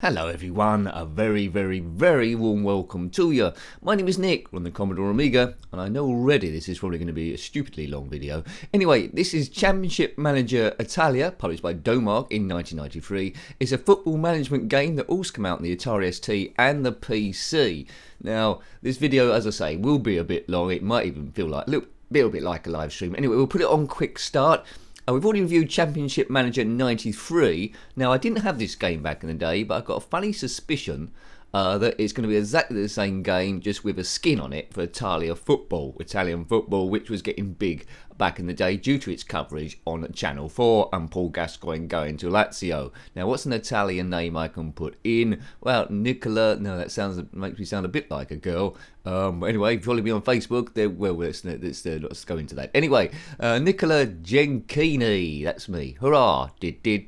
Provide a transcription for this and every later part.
Hello everyone, a very warm welcome to you. My name is Nick from the Commodore Amiga, and I know already this is probably going to be a stupidly long video. Anyway, this is Championship Manager Italia, published by Domark in 1993. It's a football management game that also came out on the Atari ST and the PC. Now, this video, as I say, will be a bit long. It might even feel like a little bit like a live stream. Anyway, we'll put it on quick start. We've already reviewed Championship Manager 93. Now, I didn't have this game back in the day, but I've got a funny suspicion that it's going to be exactly the same game, just with a skin on it for Italian football, which was getting big back in the day due to its coverage on Channel 4 and Paul Gascoigne going to Lazio. Now, what's an Italian name I can put in? Well, Nicola. No, that makes me sound a bit like a girl. But anyway, follow me on Facebook. Let's go into that. Anyway, Nicola Genchini. That's me. Hurrah! Did.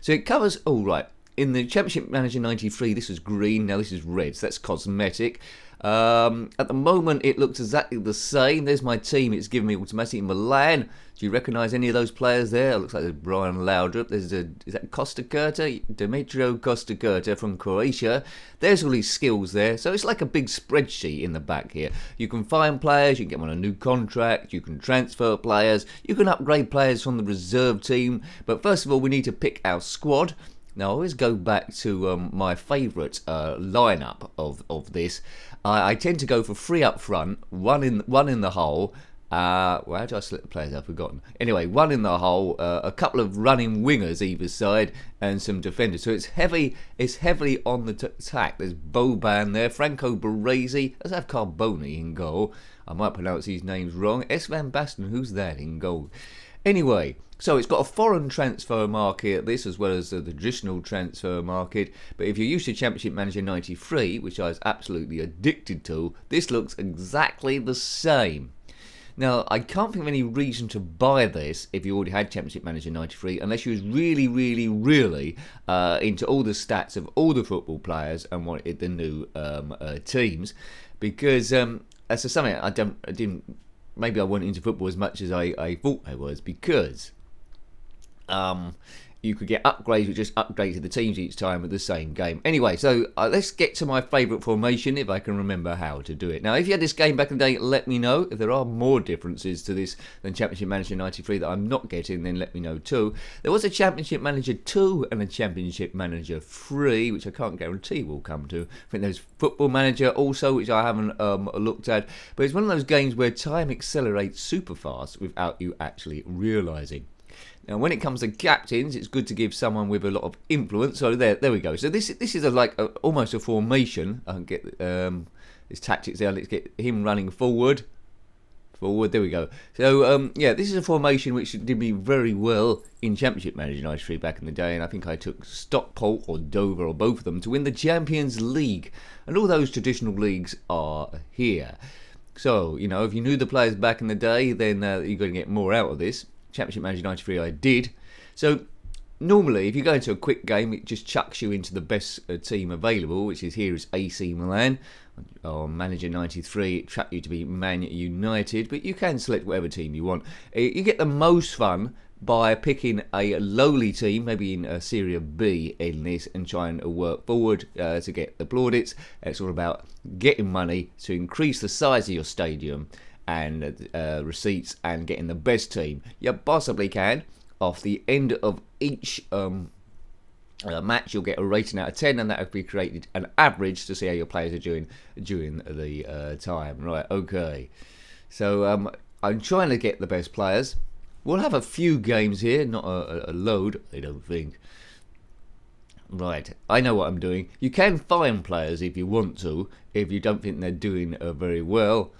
So it covers. All right. In the Championship Manager 93, this was green, now this is red, so that's cosmetic. At the moment, it looks exactly the same. There's my team, it's giving me automatic Milan. Do you recognise any of those players there? It looks like there's Brian Laudrup, is that Costa Curta? Demetrio Costa Curta from Croatia. There's all these skills there, so it's like a big spreadsheet in the back here. You can find players, you can get them on a new contract, you can transfer players, you can upgrade players from the reserve team, but first of all, we need to pick our squad. Now, I always go back to my favourite lineup of this. I tend to go for three up front, one in the hole. Well, how do I select the players? I've forgotten. Anyway, one in the hole, a couple of running wingers either side, and some defenders. So it's heavily on the attack. There's Boban there, Franco Baresi. Let's have Carboni in goal. I might pronounce these names wrong. S. Van Basten, who's that in goal? Anyway, so it's got a foreign transfer market, this, as well as the traditional transfer market. But if you're used to Championship Manager 93, which I was absolutely addicted to, this looks exactly the same. Now, I can't think of any reason to buy this if you already had Championship Manager 93, unless you was really into all the stats of all the football players and wanted the new teams. Because that's something I didn't. Maybe I wasn't into football as much as I thought I was, because you could get upgrades which just updated the teams each time with the same game. Anyway, so let's get to my favourite formation, if I can remember how to do it. Now, if you had this game back in the day, let me know. If there are more differences to this than Championship Manager 93 that I'm not getting, then let me know too. There was a Championship Manager 2 and a Championship Manager 3, which I can't guarantee we'll come to. I think there's Football Manager also, which I haven't looked at. But it's one of those games where time accelerates super fast without you actually realising. Now, when it comes to captains, it's good to give someone with a lot of influence. So there we go. So this is almost a formation. I can get his tactics there. Let's get him running forward. There we go. So yeah, this is a formation which did me very well in Championship Manager 93 back in the day, and I think I took Stockport or Dover or both of them to win the Champions League, and all those traditional leagues are here. So you know, if you knew the players back in the day, then you're going to get more out of this. Championship Manager 93 I did. So normally if you go into a quick game, it just chucks you into the best team available, which is here is AC Milan. On Manager 93 it tracked you to be Man United, but you can select whatever team you want. You get the most fun by picking a lowly team, maybe in Serie B in this, and trying to work forward to get the plaudits. It's all about getting money to increase the size of your stadium and receipts, and getting the best team you possibly can. Off the end of each match, you'll get a rating out of 10, and that will be created an average to see how your players are doing during the time. Right, okay. So I'm trying to get the best players. We'll have a few games here, not a load, I don't think. Right, I know what I'm doing. You can find players if you want to, if you don't think they're doing very well.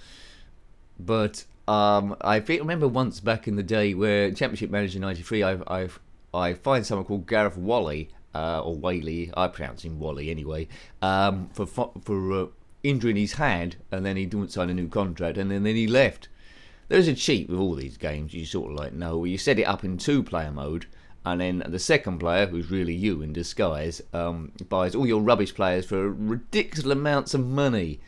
But I remember once back in the day where Championship Manager 93, I find someone called Gareth Wally, or Whaley, I pronounce him Wally anyway, for injuring his hand, and then he didn't sign a new contract, and then he left. There's a cheat with all these games. You sort of like know, you set it up in 2-player mode, and then the second player, who's really you in disguise, buys all your rubbish players for ridiculous amounts of money.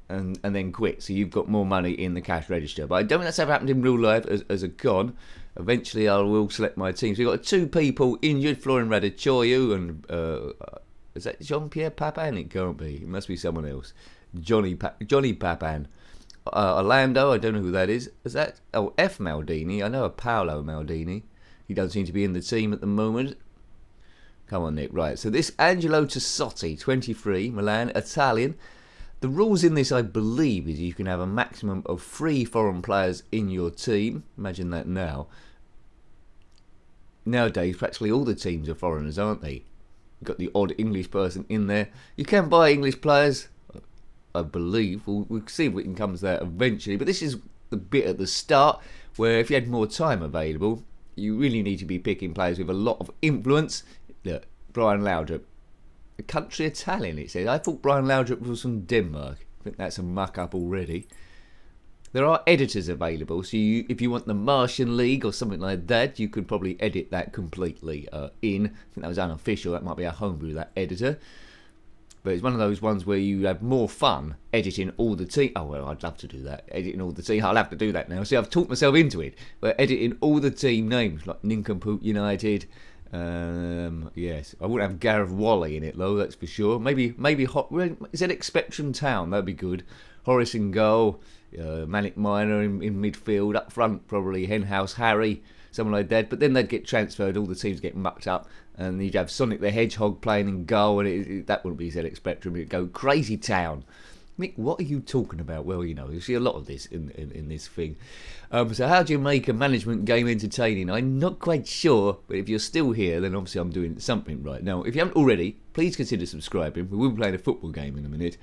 And then quit, so you've got more money in the cash register. But I don't think that's ever happened in real life as a con. Eventually I will select my team. So we've got 2 people injured, Florian Radicchio and is that Jean-Pierre Papin? It can't be. It must be someone else. Johnny Papin. Orlando, I don't know who that is. Is that... Oh, F. Maldini. I know a Paolo Maldini. He doesn't seem to be in the team at the moment. Come on, Nick. Right, so this Angelo Tassotti, 23, Milan, Italian. The rules in this, I believe, is you can have a maximum of 3 foreign players in your team. Imagine that now. Nowadays, practically all the teams are foreigners, aren't they? You've got the odd English person in there. You can buy English players, I believe. We'll see what comes there eventually. But this is the bit at the start where if you had more time available, you really need to be picking players with a lot of influence. Look, Brian Laudrup. The country Italian, it says. I thought Brian Laudrup was from Denmark. I think that's a muck-up already. There are editors available, so if you want the Martian League or something like that, you could probably edit that completely in. I think that was unofficial. That might be a homebrew, that editor. But it's one of those ones where you have more fun editing all the team. Oh, well, I'd love to do that. Editing all the team. I'll have to do that now. See, I've talked myself into it. But editing all the team names, like Nincompoop United. Yes, I wouldn't have Gareth Wally in it, though, that's for sure. Maybe ZX Spectrum Town, that'd be good. Horace in goal. Manic Miner in midfield, up front probably Henhouse Harry, someone like that. But then they'd get transferred, all the teams get mucked up, and you'd have Sonic the Hedgehog playing in goal, and that wouldn't be ZX Spectrum. It'd go Crazy Town. Mick, what are you talking about? Well, you see a lot of this in this thing. So how do you make a management game entertaining? I'm not quite sure, but if you're still here, then obviously I'm doing something right. Now, if you haven't already, please consider subscribing. We will be playing a football game in a minute.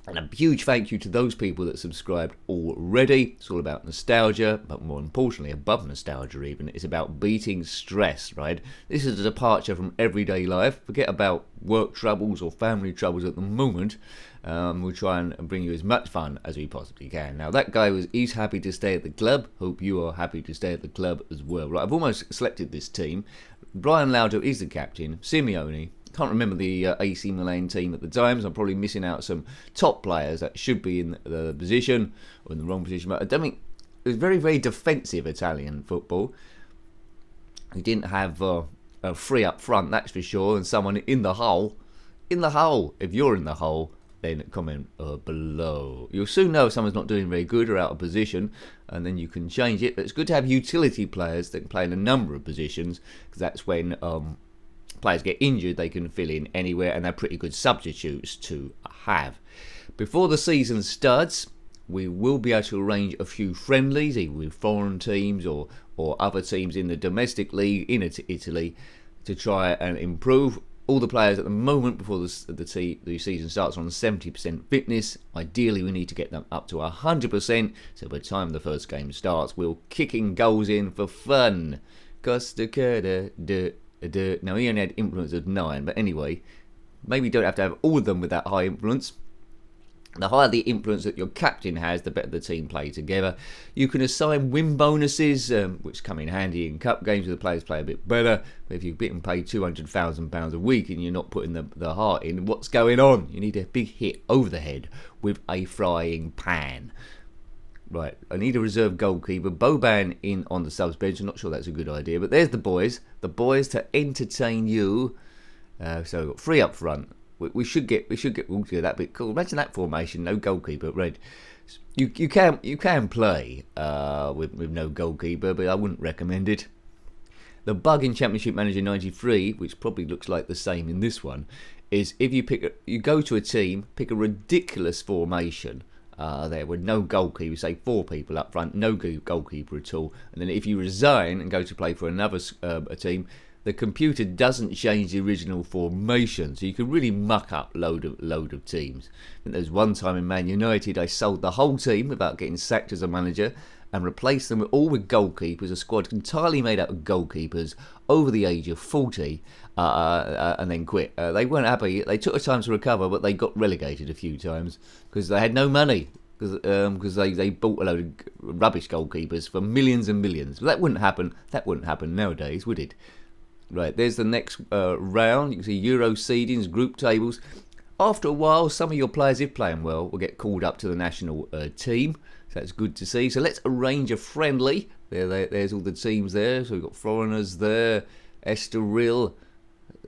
And a huge thank you to those people that subscribed already. It's all about nostalgia, but more importantly, above nostalgia even, it's about beating stress, right? This is a departure from everyday life. Forget about work troubles or family troubles at the moment. We'll try and bring you as much fun as we possibly can. Now, that guy he's happy to stay at the club. Hope you are happy to stay at the club as well. Right, I've almost selected this team. Brian Laudrup is the captain. Simeone. Can't remember the AC Milan team at the time, so I'm probably missing out some top players that should be in the position or in the wrong position. But I don't think it was very, very defensive Italian football. He didn't have a 3 up front, that's for sure, and someone in the hole. In the hole. If you're in the hole, then comment below. You'll soon know if someone's not doing very good or out of position, and then you can change it. But it's good to have utility players that can play in a number of positions, because that's when players get injured, they can fill in anywhere, and they're pretty good substitutes to have. Before the season starts, we will be able to arrange a few friendlies, either with foreign teams or other teams in the domestic league in Italy, to try and improve. All the players at the moment before the season starts are on 70% fitness. Ideally, we need to get them up to 100%, so by the time the first game starts, we're kicking goals in for fun. Costa Curda, Now, he only had influence of 9, but anyway, maybe you don't have to have all of them with that high influence. The higher the influence that your captain has, the better the team play together. You can assign win bonuses, which come in handy in cup games where the players play a bit better. But if you've been paid £200,000 a week and you're not putting the heart in, what's going on? You need a big hit over the head with a frying pan. Right, I need a reserve goalkeeper. Boban in on the subs bench. I'm not sure that's a good idea, but there's the boys to entertain you. So we've got 3 up front. We should get that bit cool. Imagine that formation, no goalkeeper. Red, you can play with no goalkeeper, but I wouldn't recommend it. The bug in Championship Manager 93, which probably looks like the same in this one, is if you go to a team, pick a ridiculous formation. There with no goalkeeper, say 4 people up front, no goalkeeper at all, and then if you resign and go to play for another a team, the computer doesn't change the original formation, so you can really muck up load of teams. I think there's one time in Man United I sold the whole team without getting sacked as a manager and replaced them all with goalkeepers, a squad entirely made up of goalkeepers over the age of 40, and then quit. They weren't happy. They took a time to recover, but they got relegated a few times because they had no money, because they bought a load of rubbish goalkeepers for millions and millions. But that wouldn't happen nowadays, would it? Right, there's the next round. You can see Euro seedings, group tables. After a while, some of your players, if playing well, will get called up to the national team. So that's good to see. So let's arrange a friendly There's all the teams there. So we've got foreigners there. Estoril,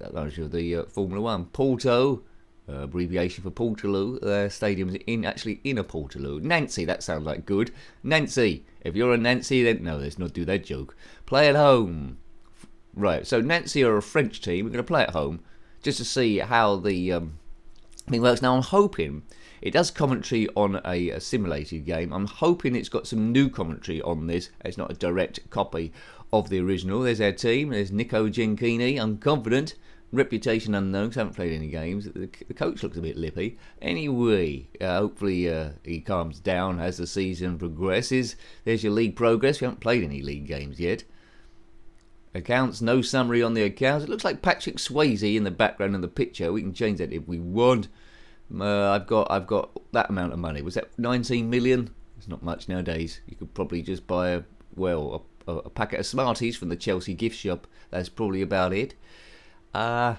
those are the Formula 1. Porto, abbreviation for Portaloo. Their stadium's actually in a Portaloo. Nancy, that sounds like good. Nancy, if you're a Nancy, then no, let's not do that joke. Play at home. Right, so Nancy are a French team. We're going to play at home just to see how the thing works. Now, I'm hoping it does commentary on a simulated game. I'm hoping it's got some new commentary on this. It's not a direct copy of the original. There's our team. There's Nico Genchini. I'm confident. Reputation unknown, because I haven't played any games. The coach looks a bit lippy. Anyway, hopefully he calms down as the season progresses. There's your league progress. We haven't played any league games yet. Accounts, no summary on the accounts. It looks like Patrick Swayze in the background of the picture. We can change that if we want. I've got that amount of money. Was that 19 million? It's not much nowadays. You could probably just buy a packet of Smarties from the Chelsea gift shop. That's probably about it. Right.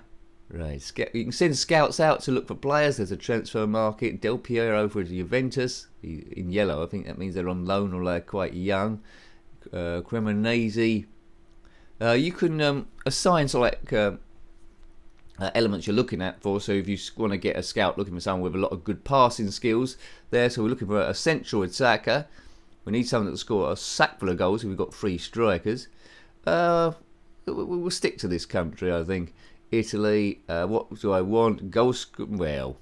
You can send scouts out to look for players. There's a transfer market. Del Piero for Juventus. In yellow, I think that means they're on loan or they're quite young. Cremonese. You can assign elements you're looking at for. So if you want to get a scout looking for someone with a lot of good passing skills there, so we're looking for a central attacker. We need someone that will score a sack full of goals. We've got 3 strikers. We'll stick to this country, I think. Italy. What do I want? Well,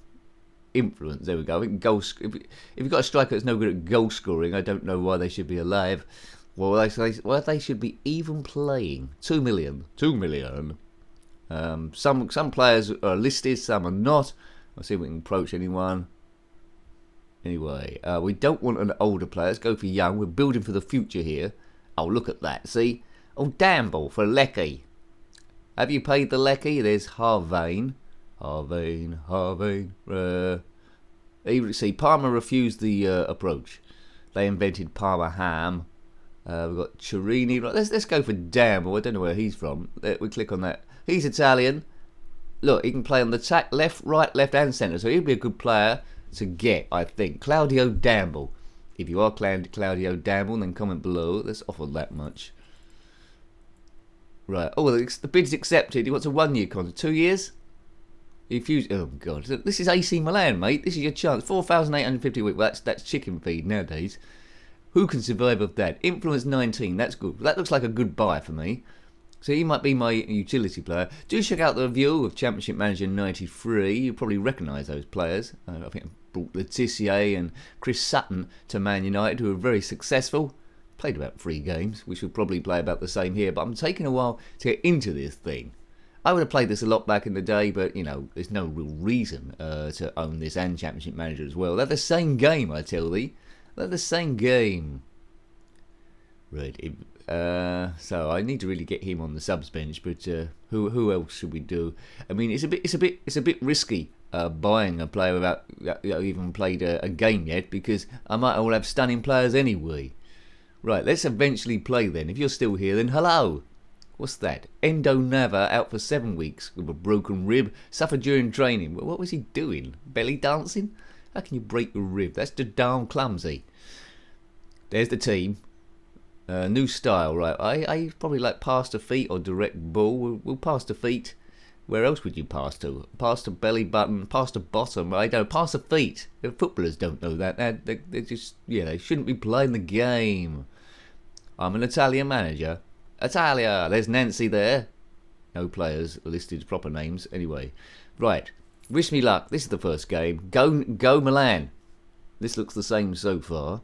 influence. There we go. I think if you've got a striker that's no good at goal scoring, I don't know why they should be alive. Well, they should be even playing. 2 million. 2 million. Some players are listed, some are not. I'll see if we can approach anyone. Anyway, we don't want an older player. Let's go for young. We're building for the future here. Oh, look at that. See? Oh, Damble for Lecky. Have you paid the Lecky? There's Harvane. See, Parma refused the approach. They invented Parma ham. We've got Chirini. Right, let's go for Damble. I don't know where he's from. We click on that. He's Italian. Look, he can play on the attack, left, right, left, and centre. So he'd be a good player to get, I think. Claudio Damble. If you are Claudio Damble, then comment below. Let's offer that much. Right. Oh, the bid's accepted. He wants a 1-year contract. 2 years? Oh, God. This is AC Milan, mate. This is your chance. 4,850 a week. Well, that's chicken feed nowadays. Who can survive with that? Influence 19. That's good. That looks like a good buy for me. So he might be my utility player. Do check out the review of Championship Manager 93. You probably recognise those players. I think I brought Letizia and Chris Sutton to Man United, who were very successful. Played about 3 games. We should probably play about the same here. But I'm taking a while to get into this thing. I would have played this a lot back in the day, but, you know, there's no real reason to own this and Championship Manager as well. They're the same game, I tell thee. They're the same game. Right. So I need to really get him on the subs bench, but who else should we do? I mean, it's a bit risky buying a player without even played a game yet, because I might all have stunning players anyway. Right, let's eventually play then. If you're still here, then hello. What's that? Endo Nava out for 7 weeks with a broken rib, suffered during training. What was he doing? Belly dancing? How can you break your rib? That's just darn clumsy. There's the team. New style, right? I probably like pass to feet or direct ball. We'll pass to feet. Where else would you pass to? Pass to belly button, pass to bottom. I don't pass to feet. The footballers don't know that. They're just, they shouldn't be playing the game. I'm an Italian manager. Italia. There's Nancy there. No players listed proper names. Anyway, right. Wish me luck. This is the first game. Go Milan. This looks the same so far.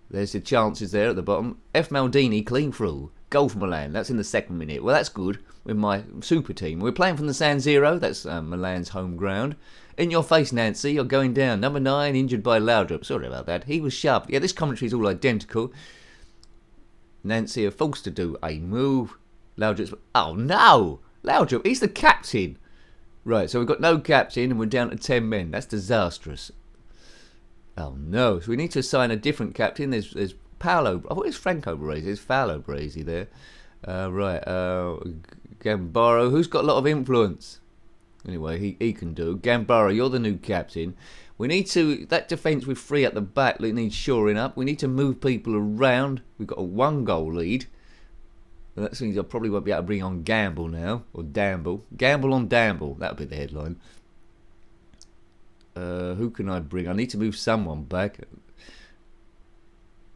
There's the chances there at the bottom. F. Maldini, clean through. Goal for Milan. That's in the 2nd minute. Well, that's good with my super team. We're playing from the San Siro. That's Milan's home ground. In your face, Nancy. You're going down. Number 9, injured by Laudrup. Sorry about that. He was shoved. Yeah, this commentary is all identical. Nancy are forced to do a move. Laudrup's... Oh, no! Laudrup, he's the captain. Right, so we've got no captain and we're down to 10 men. That's disastrous. Oh, no. So we need to assign a different captain. There's Paolo... Oh, it's Franco Baresi. There's Paolo Baresi there. Right. Gambaro. Who's got a lot of influence? Anyway, he can do. Gambaro, you're the new captain. We need to, that defence with 3 at the back needs shoring up. We need to move people around. We've got a 1-goal lead. That means I probably won't be able to bring on Gamble now, or Damble. Gamble on Damble, that'll be the headline. Who can I bring? I need to move someone back.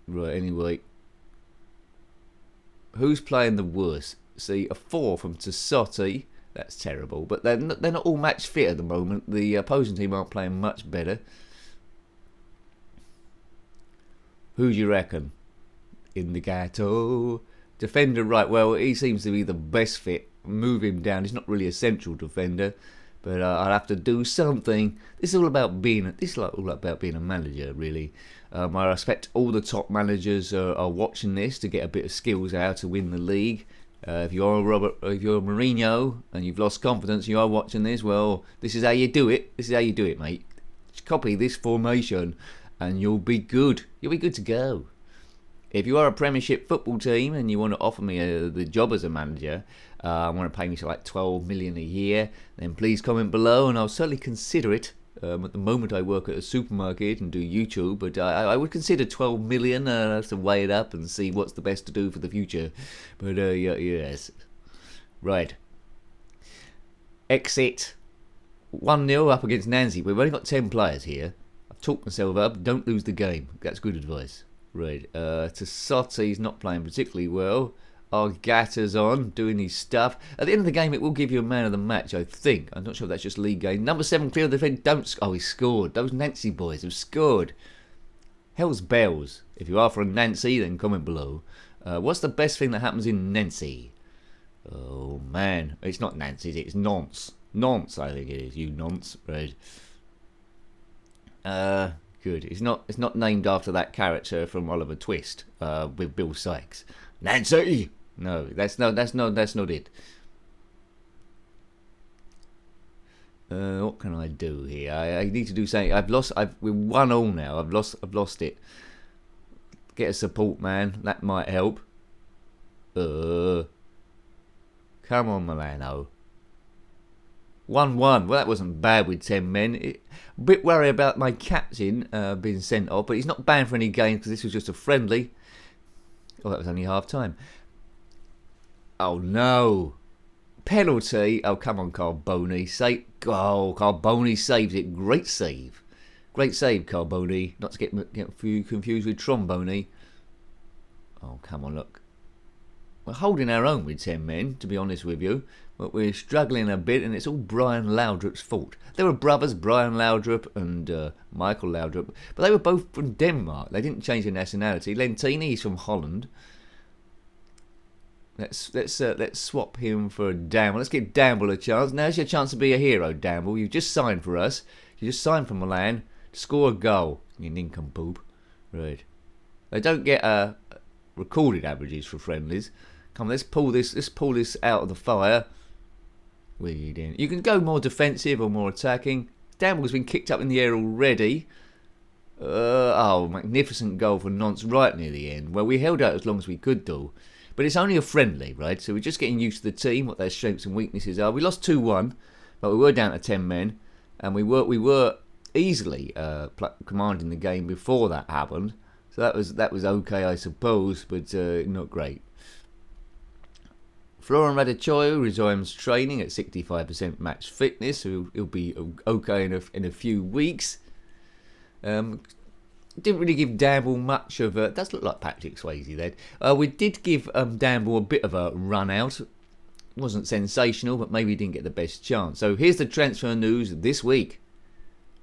Right, anyway. Who's playing the worst? See, a 4 from Tassotti. That's terrible. But they're not all match fit at the moment. The opposing team aren't playing much better. Who do you reckon? In the Gatto. Defender, right. Well, he seems to be the best fit. Move him down. He's not really a central defender. But I'll have to do something. This is all about being. This is all about being a manager, really. I respect all the top managers are watching this to get a bit of skills out to win the league. If you're Mourinho and you've lost confidence, you are watching this. Well, this is how you do it. This is how you do it, mate. Just copy this formation, and you'll be good. You'll be good to go. If you are a Premiership football team and you want to offer me the job as a manager, want to pay me like 12 million a year, then please comment below and I'll certainly consider it. At the moment I work at a supermarket and do YouTube, but I would consider 12 million. I have to weigh it up and see what's the best to do for the future. But yes. Right. Exit. 1-0 up against Nancy. We've only got 10 players here. I've talked myself up. Don't lose the game. That's good advice. Right, Tassotti's not playing particularly well. Argata's on, doing his stuff. At the end of the game, it will give you a man of the match, I think. I'm not sure if that's just league game. Number 7, clear of the defence. Don't. Oh, he scored. Those Nancy boys have scored. Hell's bells. If you are from Nancy, then comment below. What's the best thing that happens in Nancy? Oh, man. It's not Nancy, it's Nantes. Nantes, I think it is. You nonce. Right. Good. It's not named after that character from Oliver Twist with Bill Sykes. Nancy. No, that's not it. What can I do here? I need to do something. We're 1-1 now. I've lost it. Get a support man. That might help. Come on, Milano. 1-1. Well, that wasn't bad with 10 men. A bit worried about my captain being sent off, but he's not banned for any games because this was just a friendly. Oh, that was only half time. Oh, no. Penalty. Oh, come on, Carboni. Carboni saves it. Great save. Great save, Carboni. Not to get confused with Tromboni. Oh, come on, look. We're holding our own with 10 men, to be honest with you. But we're struggling a bit, and it's all Brian Laudrup's fault. They were brothers, Brian Laudrup and Michael Laudrup, but they were both from Denmark. They didn't change their nationality. Lentini, he's from Holland. Let's swap him for Damble. Let's give Damble a chance. Now's your chance to be a hero, Damble. You've just signed for us. You just signed for Milan to score a goal. You nincompoop. Right. They don't get recorded averages for friendlies. Come on, let's pull this out of the fire. You can go more defensive or more attacking. Damble's been kicked up in the air already. Oh, magnificent goal for Nantes right near the end. Well, we held out as long as we could do. But it's only a friendly, right? So we're just getting used to the team, what their strengths and weaknesses are. We lost 2-1, but we were down to 10 men. And we were easily commanding the game before that happened. So that was okay, I suppose, but not great. Florian Radicchio resumes training at 65% match fitness, so he'll be okay in a few weeks. Didn't really give Damble much of a... Does look like Patrick Swayze then. We did give Damble a bit of a run out. Wasn't sensational, but maybe he didn't get the best chance. So here's the transfer news this week.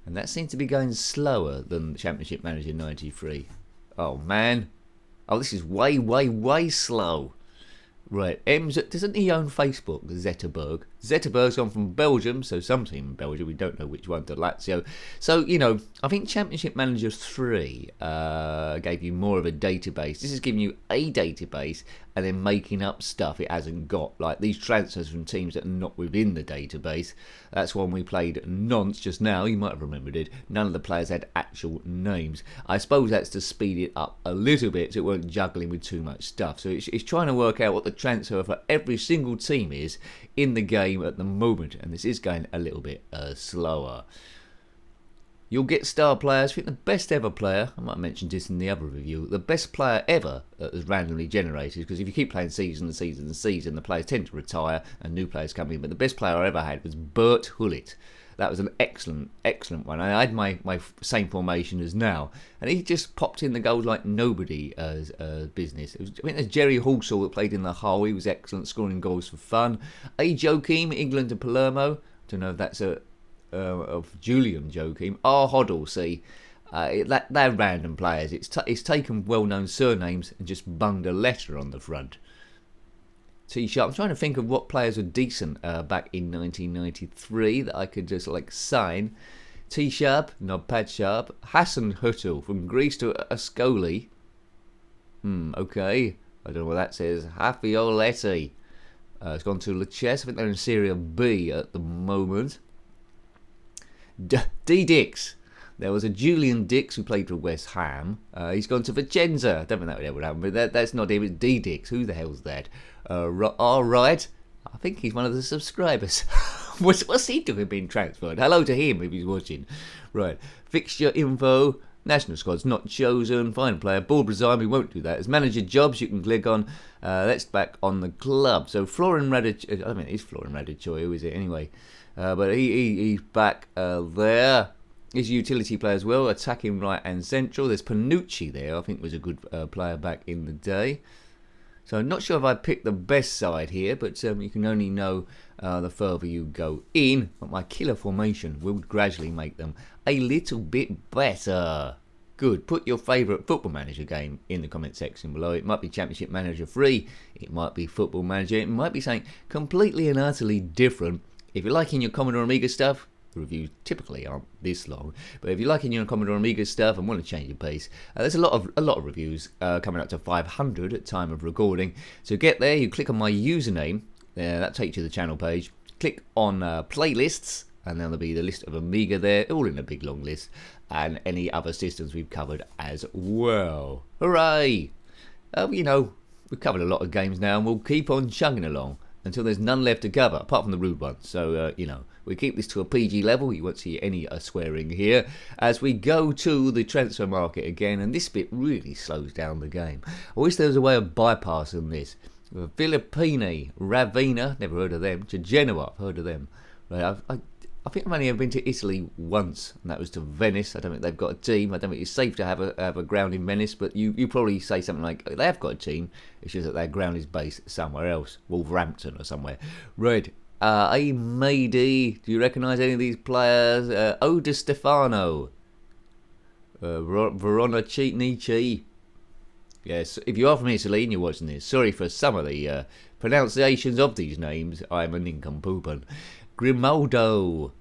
And that seems to be going slower than Championship Manager 93. Oh, man. Oh, this is way, way, way slow. Right, doesn't he own Facebook, Zetterberg? Zetterberg's gone from Belgium, so some team in Belgium, we don't know which one, to Lazio. So, I think Championship Manager 3 gave you more of a database. This is giving you a database and then making up stuff it hasn't got, like these transfers from teams that are not within the database. That's one we played Nantes just now, you might have remembered it. None of the players had actual names. I suppose that's to speed it up a little bit so it weren't juggling with too much stuff. So it's trying to work out what the transfer for every single team is in the game at the moment, and this is going a little bit slower. You'll get star players. I think the best ever player, I might have mentioned this in the other review, the best player ever that was randomly generated, because if you keep playing season and season and season, the players tend to retire and new players come in. But the best player I ever had was Bert Hullett. That was an excellent, excellent one. I had my same formation as now, and he just popped in the goals like nobody as business. I think there's Jerry Halsall that played in the Hull. He was excellent, scoring goals for fun. A. Joachim, England and Palermo. Don't know if that's of Julian Joachim. R. Hoddle, see. They're random players. It's taken well-known surnames and just bunged a letter on the front. T-Sharp. I'm trying to think of what players were decent back in 1993 that I could just like sign. T-Sharp, Nodpad Sharp, Hassan Hüttel from Greece to Ascoli. Okay. I don't know what that says. Hafioletti. It's gone to Leches. I think they're in Serie B at the moment. D. Dix. There was a Julian Dix who played for West Ham. He's gone to Vicenza. I don't think that would ever happen, but that's not him. It's D. Dix. Who the hell's that? Right. I think he's one of the subscribers. What's he doing being transferred? Hello to him if he's watching. Right. Fixture info. National squad's not chosen. Final player. Ball Brazil. We won't do that. As manager jobs, you can click on. Let's back on the club. So Florin Radic. I mean, it's Florin Radicoy. Who is it anyway? But he's back there. He's a utility player as well, attacking right and central. There's Panucci there, I think was a good player back in the day. So I'm not sure if I picked the best side here, but you can only know the further you go in. But my killer formation will gradually make them a little bit better. Good. Put your favourite Football Manager game in the comment section below. It might be Championship Manager 3. It might be Football Manager. It might be something completely and utterly different. If you're liking your Commodore Amiga stuff, the reviews typically aren't this long, but if you're liking your Commodore Amiga stuff and want to change your pace, there's a lot of reviews coming up to 500 at time of recording. So get there, you click on my username, that takes you to the channel page. Click on playlists, and then there'll be the list of Amiga there, all in a big long list, and any other systems we've covered as well. Hooray! We've covered a lot of games now, and we'll keep on chugging along until there's none left to cover, apart from the rude ones. So, we keep this to a PG level. You won't see any swearing here. As we go to the transfer market again, and this bit really slows down the game. I wish there was a way of bypassing this. Filippini, Ravenna, never heard of them. To Genoa, I've heard of them. Right, I think I've only ever been to Italy once, and that was to Venice. I don't think they've got a team. I don't think it's safe to have a ground in Venice, but you probably say something like, they have got a team. It's just that their ground is based somewhere else, Wolverhampton or somewhere. Right, Mady, do you recognise any of these players? O Di Stefano, Verona Nietzsche. Yes, if you are from Italy and you're watching this, sorry for some of the pronunciations of these names. I'm a nincompoop. Grimaldo,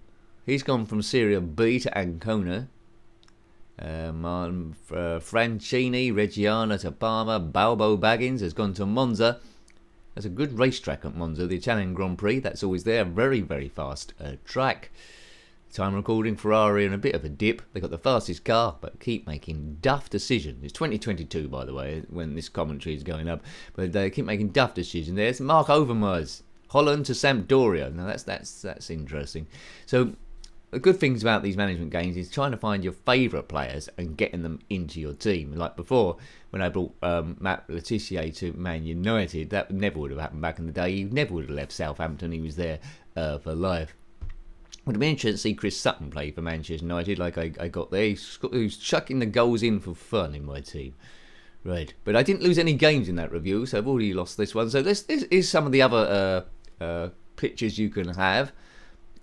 he's gone from Serie B to Ancona. Francini, Reggiana to Parma. Balbo Baggins has gone to Monza. There's a good racetrack at Monza, the Italian Grand Prix. That's always there. Very, very fast track. Time recording, Ferrari in a bit of a dip. They've got the fastest car, but keep making duff decisions. It's 2022, by the way, when this commentary is going up. But they keep making duff decisions. There's Mark Overmars. Holland to Sampdoria. Now that's interesting. So the good things about these management games is trying to find your favourite players and getting them into your team. Like before, when I brought Matt Letitia to Man United, that never would have happened back in the day. He never would have left Southampton. He was there for life. Would have been interesting to see Chris Sutton play for Manchester United like I got there. He's chucking the goals in for fun in my team. Right, but I didn't lose any games in that review, so I've already lost this one. So this is some of the other pictures you can have.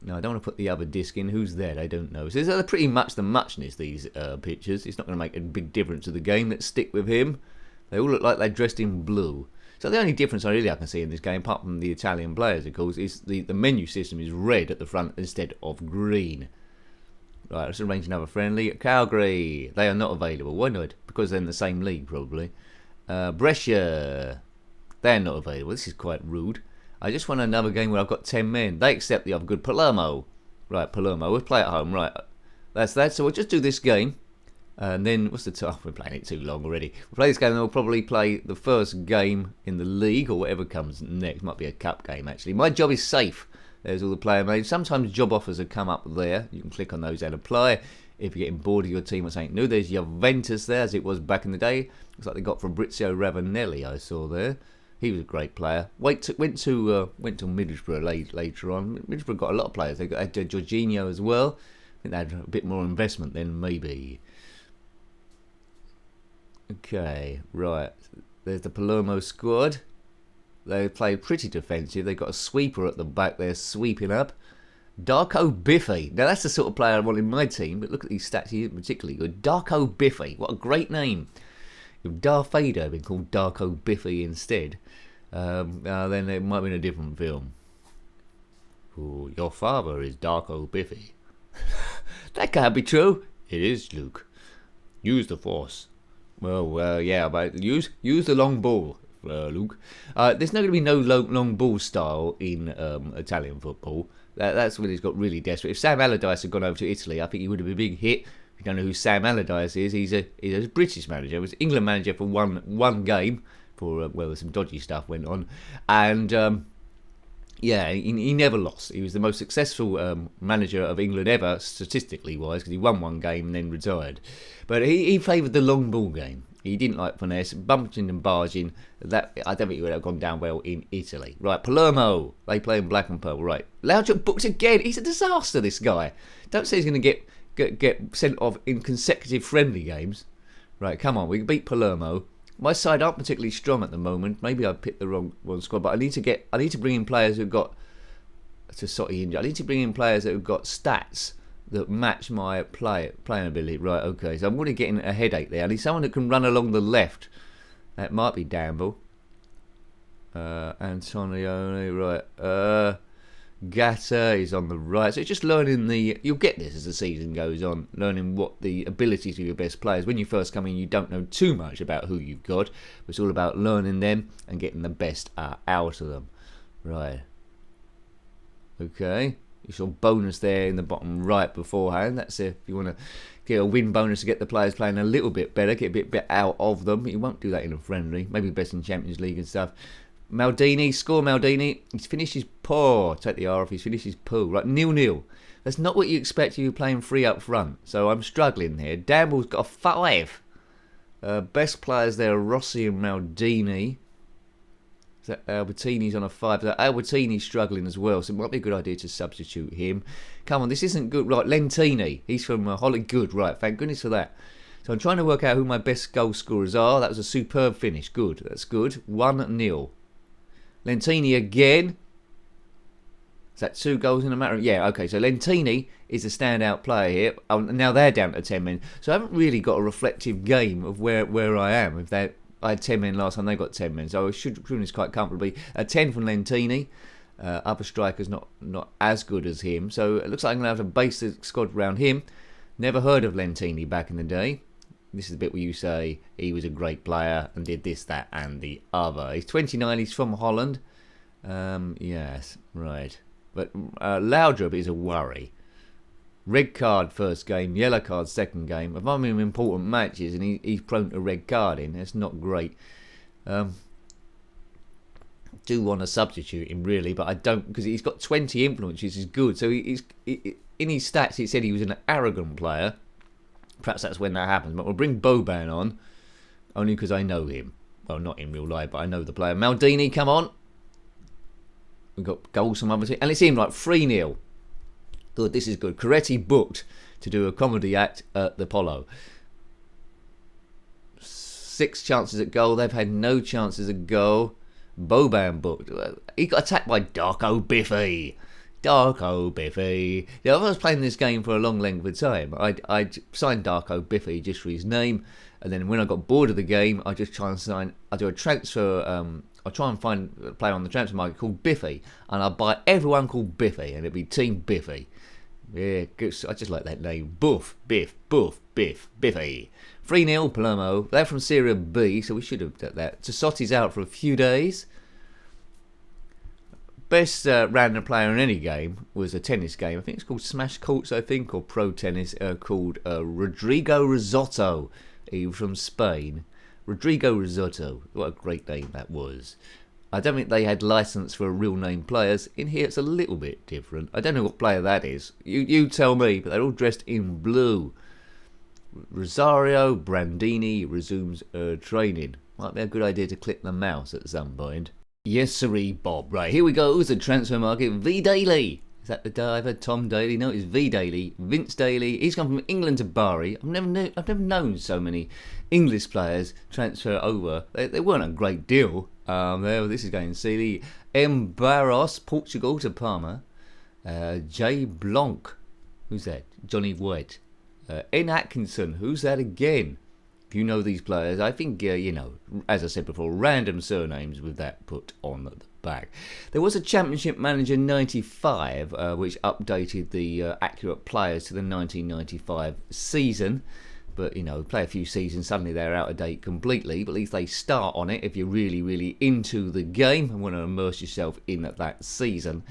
No, I don't want to put the other disc in. Who's there? I don't know. So these are pretty much the muchness, these pictures. It's not going to make a big difference to the game. Let's stick with him. They all look like they're dressed in blue. So the only difference I can see in this game, apart from the Italian players, of course, is the menu system is red at the front instead of green. Right, let's arrange another friendly. Calgary, they are not available. Why not? Because they're in the same league, probably. Brescia, they're not available. This is quite rude. I just want another game where I've got 10 men. They accept the other good. Palermo. Right, Palermo. We'll play at home. Right, that's that. So we'll just do this game. And then, what's the time? We're playing it too long already. We'll play this game and we'll probably play the first game in the league or whatever comes next. Might be a cup game, actually. My job is safe. There's all the player names. Sometimes job offers have come up there. You can click on those and apply. if you're getting bored of your team or something new. There's Juventus there, as it was back in the day. Looks like they got Fabrizio Ravanelli, I saw there. He was a great player. Went to Middlesbrough later on. Middlesbrough got a lot of players. They had Jorginho as well. I think they had a bit more investment then, maybe. Okay, right. There's the Palermo squad. They play pretty defensive. They've got a sweeper at the back there sweeping up. Darko Biffy. Now, that's the sort of player I want in my team, but look at these stats. He's particularly good. Darko Biffy. What a great name. If Darth Vader had been called Darko Biffy instead, then it might have been a different film. Ooh, your father is Darko Biffy. That can't be true. It is, Luke. Use the Force. Well, yeah, but use the long ball, Luke. There's not going to be no long ball style in Italian football. That's when he's got really desperate. If Sam Allardyce had gone over to Italy, I think he would have been a big hit. If you don't know who Sam Allardyce is, he's a British manager. He was England manager for one game. For there's some dodgy stuff went on, and yeah, he never lost. He was the most successful manager of England ever, statistically wise, because he won one game and then retired. But he favoured the long ball game. He didn't like finesse, bumping and barging. That I don't think it would have gone down well in Italy. Right, Palermo. They play in black and purple. Right, Laudrup booked again. He's a disaster, this guy. Don't say he's going to get sent off in consecutive friendly games. Right, come on. We can beat Palermo. My side aren't particularly strong at the moment. Maybe I picked the wrong squad, but I need to bring in players who've got to Sotti injury. I need to bring in players that have got stats that match my playing ability. Right, okay. So I'm already getting a headache there. I need someone that can run along the left. That might be Damble. Antonioni, right. Gatta is on the right. So it's just learning you'll get this as the season goes on, learning what the abilities of your best players. When you first come in, you don't know too much about who you've got. It's all about learning them and getting the best out of them. Right. Okay. You saw bonus there in the bottom right beforehand. That's if you want to get a win bonus to get the players playing a little bit better, get a bit out of them. You won't do that in a friendly. Maybe best in Champions League and stuff. Maldini, score Maldini. He's finished his poor. Take the R off. He's finished his poo. Right, 0-0. That's not what you expect if you're playing free up front. So I'm struggling here. Damble's got a 5. Best players there are Rossi and Maldini. So Albertini's on a 5. So Albertini's struggling as well, so it might be a good idea to substitute him. Come on, this isn't good. Right, Lentini. He's from Holland. Good, right. Thank goodness for that. So I'm trying to work out who my best goal scorers are. That was a superb finish. Good. That's good. 1-0. Lentini again. Is that 2 goals in a matter of... Yeah, okay. So Lentini is a standout player here. Oh, now they're down to 10 men. So I haven't really got a reflective game of where I am. If I had 10 men last time, they got 10 men. So I should finish quite comfortably. A 10 from Lentini. Other strikers not as good as him. So it looks like I'm going to have to base the squad around him. Never heard of Lentini back in the day. This is the bit where you say he was a great player and did this, that, and the other. He's 29. He's from Holland. Yes, right. But Laudrup is a worry. Red card first game, yellow card second game. If I'm in important matches and he's prone to red carding, that's not great. Do want to substitute him really, but I don't, because he's got 20 influence, which is good. So in his stats, it said he was an arrogant player. Perhaps that's when that happens. But we'll bring Boban on, only because I know him. Well, not in real life, but I know the player. Maldini, come on. We've got goals from other teams. And it seemed like 3-0. Good, this is good. Coretti booked to do a comedy act at the Polo. 6 chances at goal. They've had no chances at goal. Boban booked. He got attacked by Darko Biffy. Darko Biffy. Yeah, if I was playing this game for a long length of time, I'd sign Darko Biffy just for his name, and then when I got bored of the game, I just try and sign. I do a transfer. I'll try and find a player on the transfer market called Biffy, and I'll buy everyone called Biffy, and it'd be Team Biffy. Yeah, good. I just like that name. Boof, Biff, Boof, Biff, Biffy. 3-0 Palermo. They're from Serie B, so we should have done that. Tassotti's out for a few days. Best random player in any game was a tennis game. I think it's called Smash Courts, or Pro Tennis, called Rodrigo Risotto. He was from Spain. Rodrigo Risotto. What a great name that was. I don't think they had license for real name players. In here it's a little bit different. I don't know what player that is. You tell me, but they're all dressed in blue. Rosario Brandini resumes training. Might be a good idea to click the mouse at some point. Yes, sirree, Bob. Right, here we go. It's the transfer market. V Daily. Is that the diver? Tom Daly? No, it's V Daly. Vince Daly. He's come from England to Bari. I've never known so many English players transfer over. They weren't a great deal. This is going silly. M. Barros, Portugal to Parma. J. Blanc. Who's that? Johnny White. N. Atkinson. Who's that again? If you know these players, I think, as I said before, random surnames with that put on the back. There was a Championship Manager 95, which updated the accurate players to the 1995 season. But, play a few seasons, suddenly they're out of date completely. But at least they start on it if you're really, really into the game and want to immerse yourself in that season.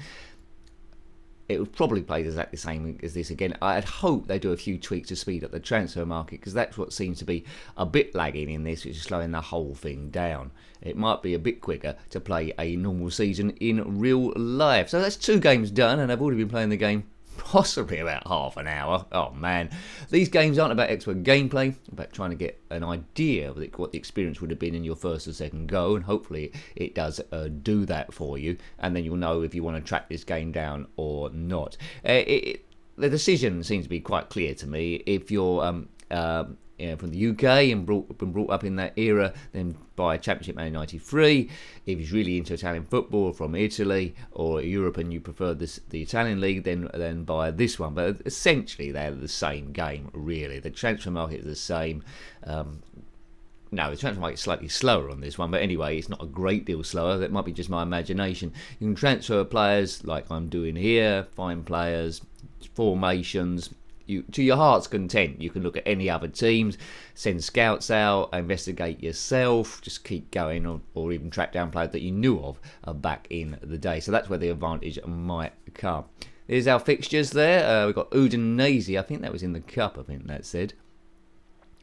It would probably play exactly the same as this again. I'd hope they do a few tweaks to speed up the transfer market, because that's what seems to be a bit lagging in this, which is slowing the whole thing down. It might be a bit quicker to play a normal season in real life. So that's 2 games done, and I've already been playing the game possibly about half an hour. Oh man, these games aren't about expert gameplay, about trying to get an idea of what the experience would have been in your first or second go, and hopefully it does do that for you, and then you'll know if you want to track this game down or not. The decision seems to be quite clear to me. If you're from the UK and been brought up in that era, then buy Championship Manager 93. If you're really into Italian football, from Italy or Europe, and you prefer the Italian league, then buy this one. But essentially, they're the same game, really. The transfer market is the same. No, the transfer market is slightly slower on this one, but anyway, it's not a great deal slower. That might be just my imagination. You can transfer players like I'm doing here, find players, formations. To your heart's content. You can look at any other teams, send scouts out, investigate yourself, just keep going, or even track down players that you knew of back in the day. So that's where the advantage might come. Here's our fixtures there. We've got Udinese. I think that was in the cup, I think that said.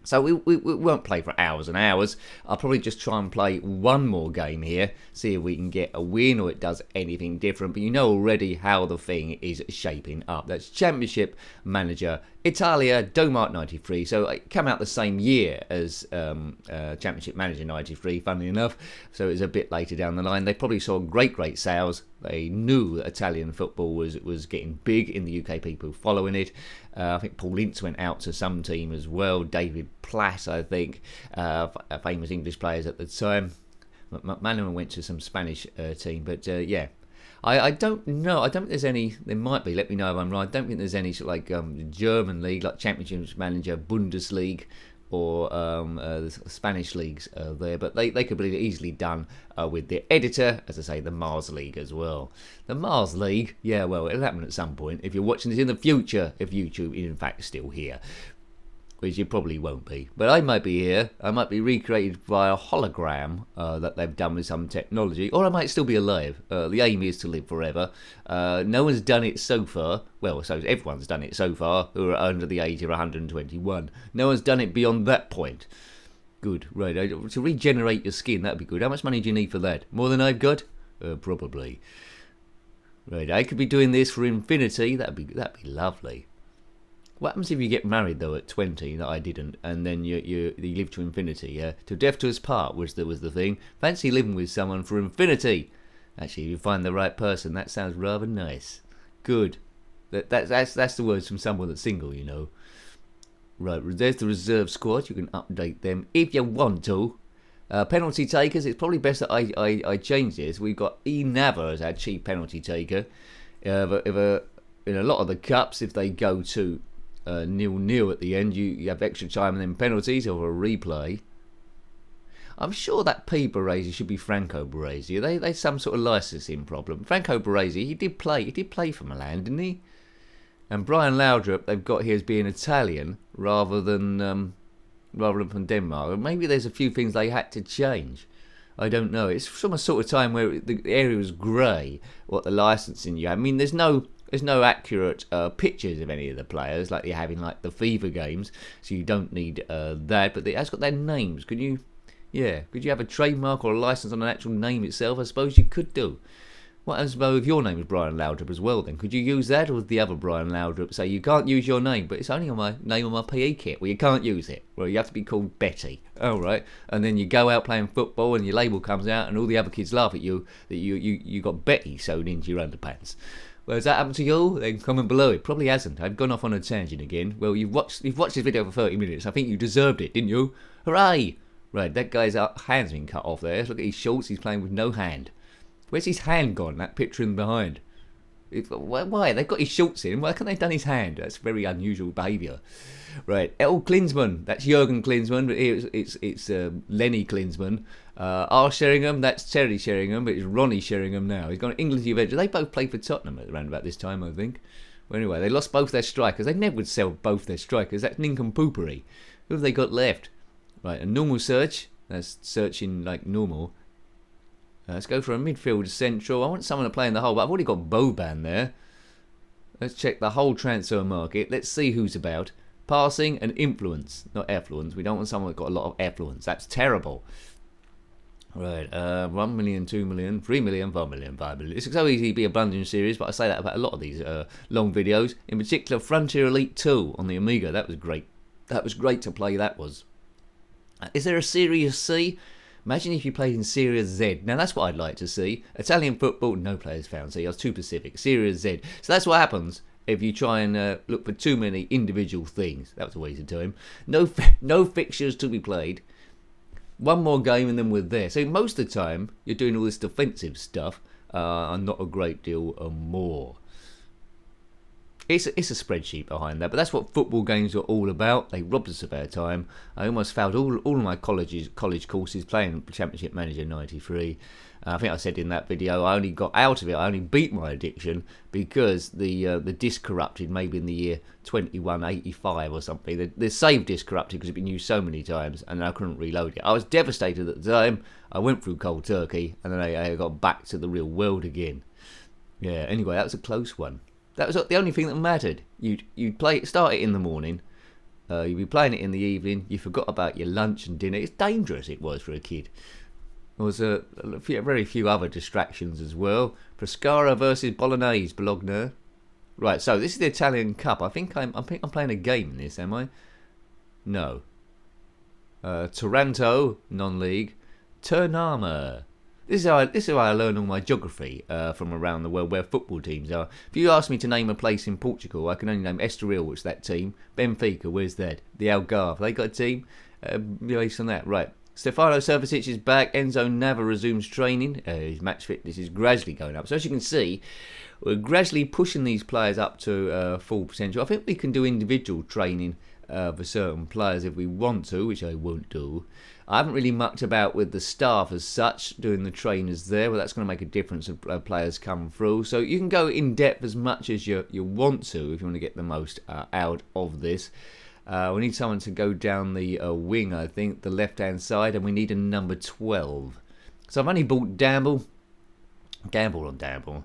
So we won't play for hours and hours. I'll probably just try and play one more game here, see if we can get a win or it does anything different. But you know already how the thing is shaping up. That's Championship Manager Italia, Domark 93. So it came out the same year as Championship Manager 93, funnily enough. So it's a bit later down the line. They probably saw great sales. They knew that Italian football was getting big in the UK, people following it. I think Paul Ince went out to some team as well. David Platt, I think, famous English players at the time. McManaman went to some Spanish team. But yeah, I don't know. I don't think there's any. There might be. Let me know if I'm right. I don't think there's any sort of like German league, like Championship Manager, Bundesliga, or the Spanish leagues there, but they could be easily done with the editor, as I say, the Mars League as well. The Mars League, yeah, well, it'll happen at some point if you're watching this in the future, if YouTube is in fact still here, which you probably won't be. But I might be here. I might be recreated via hologram that they've done with some technology, or I might still be alive. The aim is to live forever. No one's done it so far. Well, so everyone's done it so far who are under the age of 121. No one's done it beyond that point. Good, right. To regenerate your skin, that'd be good. How much money do you need for that? More than I've got? Probably. Right, I could be doing this for infinity. That'd be lovely. What happens if you get married though at 20 that I didn't, and then you live to infinity? Yeah, to death to us part was the thing. Fancy living with someone for infinity. Actually, if you find the right person, that sounds rather nice. Good. That's the words from someone that's single, you know. Right, there's the reserve squad. You can update them if you want to. Penalty takers. It's probably best that I change this. We've got E. Nava as our chief penalty taker. In a lot of the cups, if they go to 0-0 at the end, you have extra time and then penalties or a replay. I'm sure that P. Baresi should be Franco Baresi. They some sort of licensing problem. Franco Baresi, he did play for Milan, didn't he? And Brian Laudrup, they've got here as being Italian rather than from Denmark. Maybe there's a few things they had to change. I don't know. It's from a sort of time where the area was grey. What the licensing you have. I mean, there's no accurate pictures of any of the players like you have in like the FIFA games, so you don't need that. But it has got their names. Could you have a trademark or a license on an actual name itself? I suppose you could do. What happens if your name is Brian Laudrup as well then? Could you use that, or would the other Brian Laudrup say you can't use your name, but it's only on my name on my PE kit? Well, you can't use it. Well, you have to be called Betty. All right. And then you go out playing football and your label comes out and all the other kids laugh at you that you got Betty sewn into your underpants. Well, has that happened to you? Then comment below. It probably hasn't. I've gone off on a tangent again. Well, you've watched this video for 30 minutes. I think you deserved it, didn't you? Hooray! Right, that guy's hand's been cut off there. Look at his shorts. He's playing with no hand. Where's his hand gone? That picture in behind. Why? They've got his shorts in. Why can't they have done his hand? That's very unusual behaviour. Right, L. Klinsmann. That's Jurgen Klinsmann, but here it's Lenny Klinsmann. R. Sheringham. That's Terry Sheringham, but it's Ronnie Sheringham now. He's gone to England Juventus. They both played for Tottenham around about this time, I think. Well, anyway, they lost both their strikers. They never would sell both their strikers. That's nincompoopery. Who have they got left? Right, a normal search. That's searching like normal. Let's go for a midfield central. I want someone to play in the hole, but I've already got Boban there. Let's check the whole transfer market. Let's see who's about. Passing and influence. Not effluence. We don't want someone that's got a lot of effluence. That's terrible. Right, 1 million, 2 million, 3 million, 4 million, 5 million. It's so easy to be a blundering series, but I say that about a lot of these long videos. In particular, Frontier Elite 2 on the Amiga. That was great. That was great to play, that was. Is there a Series C? Imagine if you played in Series Z. Now, that's what I'd like to see. Italian football, no players found. See, I was too specific. Series Z. So that's what happens if you try and look for too many individual things. That was a waste of time. No fixtures to be played. One more game and then we're there. So most of the time, you're doing all this defensive stuff and not a great deal more. It's a spreadsheet behind that, but that's what football games are all about. They robbed us of our time. I almost failed all of my college courses playing Championship Manager 93. I think I said in that video I only got out of it. I only beat my addiction because the disk corrupted maybe in the year 2185 or something. The save disk corrupted because it'd been used so many times and I couldn't reload it. I was devastated at the time. I went through cold turkey and then I got back to the real world again. Yeah. Anyway, that was a close one. That was the only thing that mattered. You'd start it in the morning, you'd be playing it in the evening, you forgot about your lunch and dinner. It's dangerous, it was, for a kid. There was very few other distractions as well. Pescara versus Bologna. Right, so this is the Italian Cup. I think I'm playing a game in this, am I? No. Taranto, non-league. Ternama. This is how I learn all my geography from around the world where football teams are. If you ask me to name a place in Portugal, I can only name Estoril, which is that team. Benfica, where's that? The Algarve, they got a team? Based on that, right. Stefano Servicic is back. Enzo Nava resumes training. His match fitness is gradually going up. So as you can see, we're gradually pushing these players up to full potential. I think we can do individual training for certain players if we want to, which I won't do. I haven't really mucked about with the staff as such, doing the trainers there. Well, that's going to make a difference if players come through. So you can go in depth as much as you want to if you want to get the most out of this. We need someone to go down the wing, I think, the left-hand side, and we need a number 12. So I've only bought Gamble on Gamble.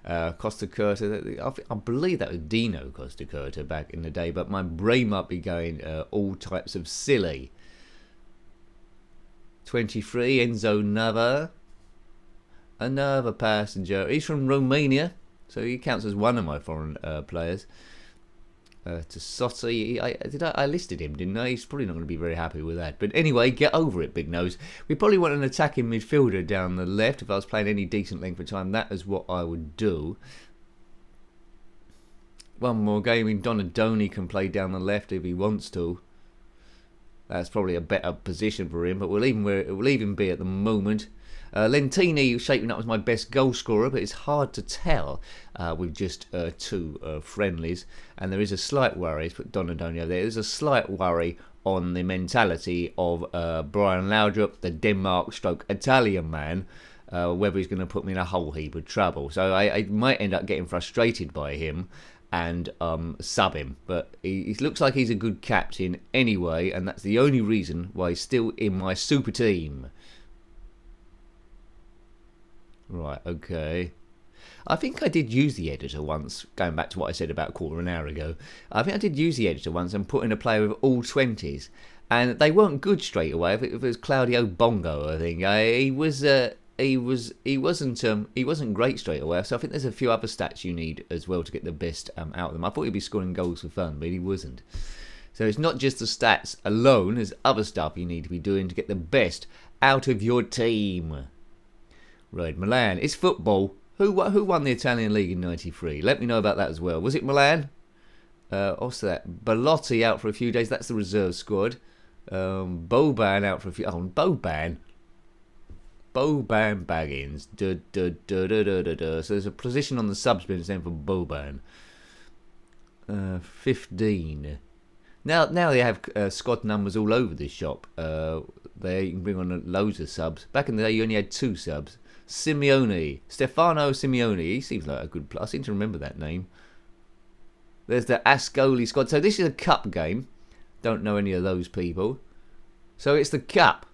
Costa Curta, I believe that was Dino Costa Curta back in the day, but my brain might be going all types of silly. 23, Enzo Nava. Another passenger. He's from Romania, so he counts as one of my foreign players. Tassotti, I listed him, didn't I? He's probably not going to be very happy with that. But anyway, get over it, Big Nose. We probably want an attacking midfielder down the left. If I was playing any decent length of time, that is what I would do. One more game. Donadoni can play down the left if he wants to. That's probably a better position for him, but we'll leave him be at the moment. Lentini shaping up as my best goal scorer, but it's hard to tell with just two friendlies. And there is a slight worry, let's put Donadoni over there, there's a slight worry on the mentality of Brian Laudrup, the Denmark/Italian man, whether he's going to put me in a whole heap of trouble. So I might end up getting frustrated by him and sub him, but he looks like he's a good captain anyway, and that's the only reason why he's still in my super team. Right, okay. I think I did use the editor once, going back to what I said about a quarter of an hour ago. I think I did use the editor once and put in a player with all 20s, and they weren't good straight away. If it was Claudio Bongo, I think. he wasn't great straight away. So I think there's a few other stats you need as well to get the best out of them. I thought he'd be scoring goals for fun, but he wasn't. So it's not just the stats alone. There's other stuff you need to be doing to get the best out of your team. Right, Milan. It's football. Who won the Italian League in '93? Let me know about that as well. Was it Milan? Also that Belotti out for a few days. That's the reserve squad. Boban out for a few. Oh, Boban Baggins. So there's a position on the subs bench then for Boban. 15. Now they have squad numbers all over this shop. There you can bring on loads of subs. Back in the day, you only had 2 subs. Stefano Simeone. He seems like a good player. I seem to remember that name. There's the Ascoli squad. So this is a cup game. Don't know any of those people. So it's the cup.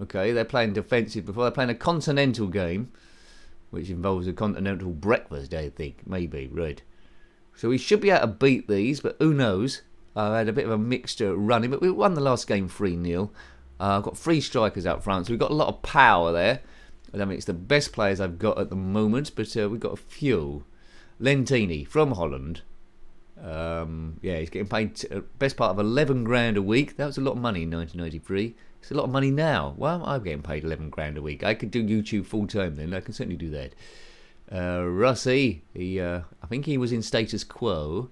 Okay, they're playing defensive before. They're playing a continental game, which involves a continental breakfast, I think. Maybe, right. So we should be able to beat these, but who knows? I had a bit of a mixture running, but we won the last game 3-0. I've got 3 strikers up front, so we've got a lot of power there. I don't mean it's the best players I've got at the moment, but we've got a few. Lentini from Holland. Yeah, he's getting paid best part of 11 grand a week. That was a lot of money in 1993. It's a lot of money now. Well, I'm getting paid 11 grand a week. I could do YouTube full time then. I can certainly do that. Rossi, I think he was in Status Quo.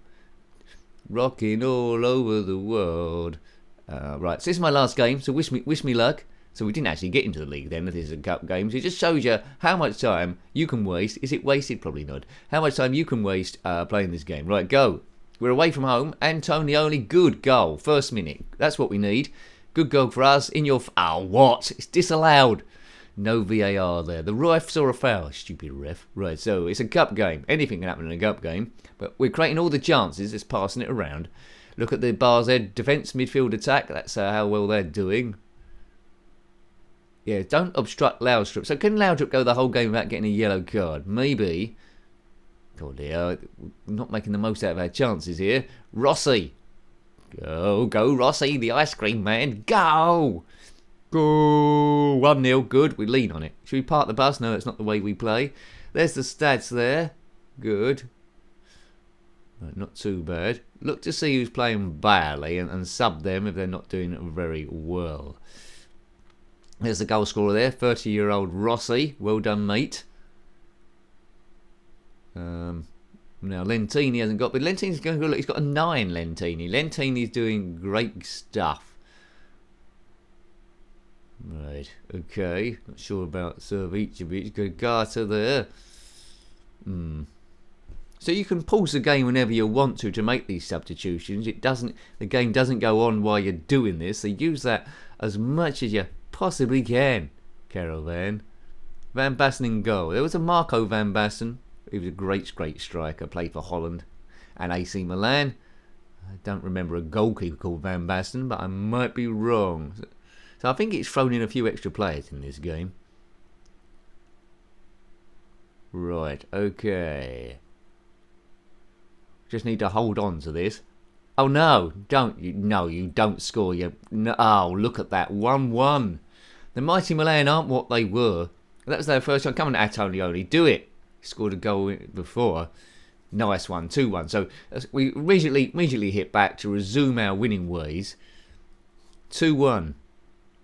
Rocking all over the world. Right, so this is my last game, so wish me luck. So we didn't actually get into the league then. This is a cup game. So it just shows you how much time you can waste. Is it wasted? Probably not. How much time you can waste playing this game. Right, go. We're away from home. Antonioni, good goal. First minute. That's what we need. Good goal for us. In your... Oh, what? It's disallowed. No VAR there. The ref saw a foul. Stupid ref. Right, so it's a cup game. Anything can happen in a cup game. But we're creating all the chances. Just passing it around. Look at the Bar's Head defence, midfield attack. That's how well they're doing. Yeah, don't obstruct Laudrup. So can Laudrup go the whole game without getting a yellow card? Maybe. God, dear, we're not making the most out of our chances here. Rossi. Go Rossi, the ice cream man. Go! 1-0, good. We lean on it. Should we park the bus? No, that's not the way we play. There's the stats there. Good. Not too bad. Look to see who's playing badly and sub them if they're not doing very well. There's the goal scorer there, 30-year-old Rossi. Well done, mate. Now Lentini hasn't got, but Lentini's going to look. He's got a 9. Lentini's doing great stuff. Right, okay. Not sure about Servicevic. Gagata there. So you can pause the game whenever you want to make these substitutions. The game doesn't go on while you're doing this. So use that as much as you possibly can. Caravan. Van Basten in goal. There was a Marco Van Basten. He was a great striker. Played for Holland and AC Milan. I don't remember a goalkeeper called Van Basten, but I might be wrong. So I think it's thrown in a few extra players in this game. Right, okay. Just need to hold on to this. Oh no, you don't score. Oh, look at that, 1-1. The mighty Milan aren't what they were. That was their first time. Come on, Antonioni, do it. He scored a goal before. Nice one, 2-1. So we immediately hit back to resume our winning ways. 2-1.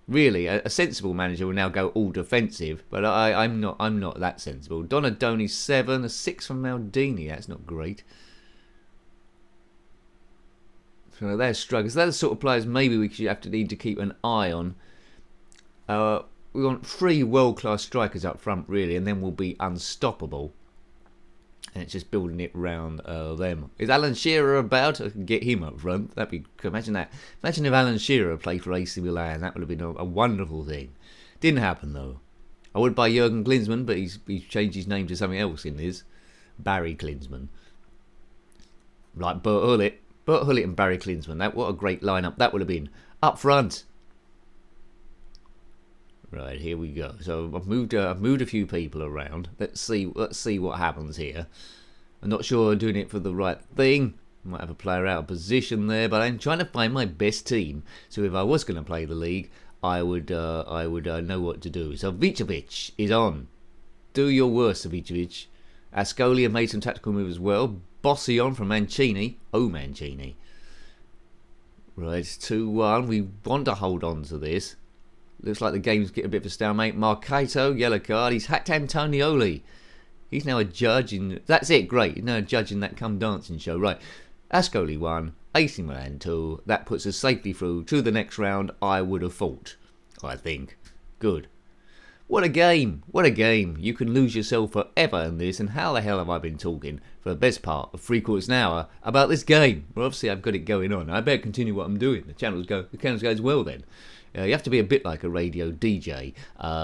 Really, a sensible manager will now go all defensive, but I'm not that sensible. Donadoni 7, a 6 from Maldini. That's not great. So they're struggles. They're the sort of players maybe we should need to keep an eye on. We want 3 world-class strikers up front, really, and then we'll be unstoppable. And it's just building it round them. Is Alan Shearer about? I can get him up front. That'd be. Imagine that. Imagine if Alan Shearer played for AC Milan. That would have been a wonderful thing. Didn't happen though. I would buy Jurgen Klinsmann, but he's changed his name to something else in his. Barry Klinsmann. Like Bert Hullett and Barry Klinsmann. What a great lineup that would have been. Up front. Right, here we go. So I've moved a few people around. Let's see what happens here. I'm not sure I'm doing it for the right thing. Might have a player out of position there, but I'm trying to find my best team. So if I was going to play the league, I would know what to do. So Vicevic is on. Do your worst, Vicevic. Ascoli made some tactical moves as well. Bossy on from Mancini. Oh, Mancini. Right, 2-1. We want to hold on to this. Looks like the game's getting a bit of a stalemate. Marcato, yellow card. He's hacked Antonioli. He's now a judge in... That's it, great. He's now a judge in that Come Dancing show. Right, Ascoli 1, AC Milan 2. That puts us safely through to the next round, I would have thought. I think. Good. What a game. What a game. You can lose yourself forever in this. And how the hell have I been talking for the best part of 3/4 an hour about this game? Well, obviously I've got it going on. I better continue what I'm doing. The channel goes well then. You have to be a bit like a radio DJ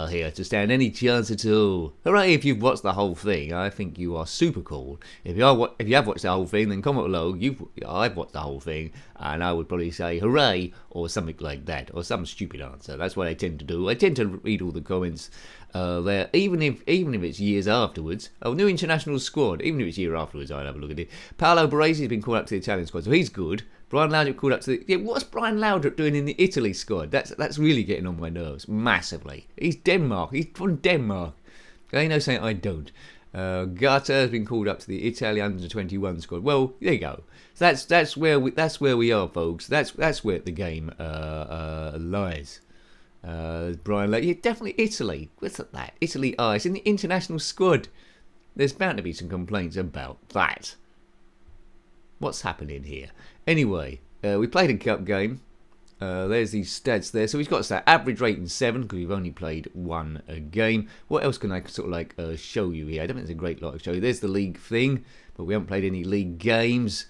here to stand any chance at all. Hooray if you've watched the whole thing. I think you are super cool. If you have watched the whole thing, then comment below. I've watched the whole thing, and I would probably say hooray or something like that, or some stupid answer. That's what I tend to do. I tend to read all the comments there, even if it's years afterwards. Oh, new international squad. Even if it's a year afterwards, I'll have a look at it. Paolo Baresi's been called up to the Italian squad, so he's good. Brian Laudrup called up to the... Yeah, what's Brian Laudrup doing in the Italy squad? That's really getting on my nerves, massively. He's Denmark. He's from Denmark. I know saying I don't. Gata has been called up to the Italian under-21 squad. Well, there you go. So that's where we are, folks. That's where the game lies. Brian Laudrup... Yeah, definitely Italy. What's that? Italy it's in the international squad. There's bound to be some complaints about that. What's happening here? Anyway, we played a cup game. There's these stats there. So we've got that average rating 7 because we've only played one game. What else can I sort of like show you here? I don't think there's a great lot to show you. There's the league thing, but we haven't played any league games.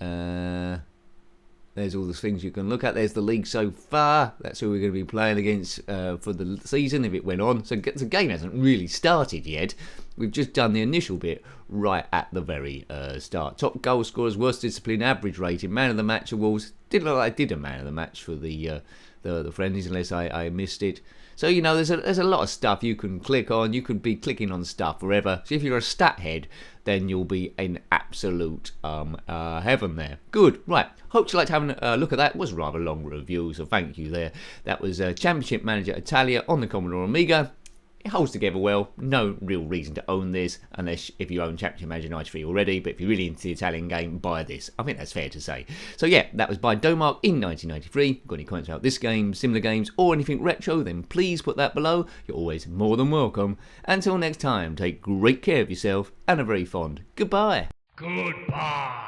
There's all the things you can look at. There's the league so far. That's who we're going to be playing against for the season if it went on. So the game hasn't really started yet. We've just done the initial bit right at the very start. Top goal scorers, worst discipline, average rating, man of the match awards. Didn't look like I did a man of the match for the friendlies unless I missed it. So, you know, there's a lot of stuff you can click on. You could be clicking on stuff forever. So if you're a stat head, then you'll be in absolute heaven there. Good. Right. Hope you liked having a look at that. It was a rather long review, so thank you there. That was Championship Manager Italia on the Commodore Amiga. It holds together well. No real reason to own this unless if you own Championship Manager 93 already. But if you're really into the Italian game, buy this. I think that's fair to say. So yeah, that was by Domark in 1993. Got any comments about this game, similar games, or anything retro, then please put that below. You're always more than welcome. Until next time, take great care of yourself and a very fond goodbye. Goodbye.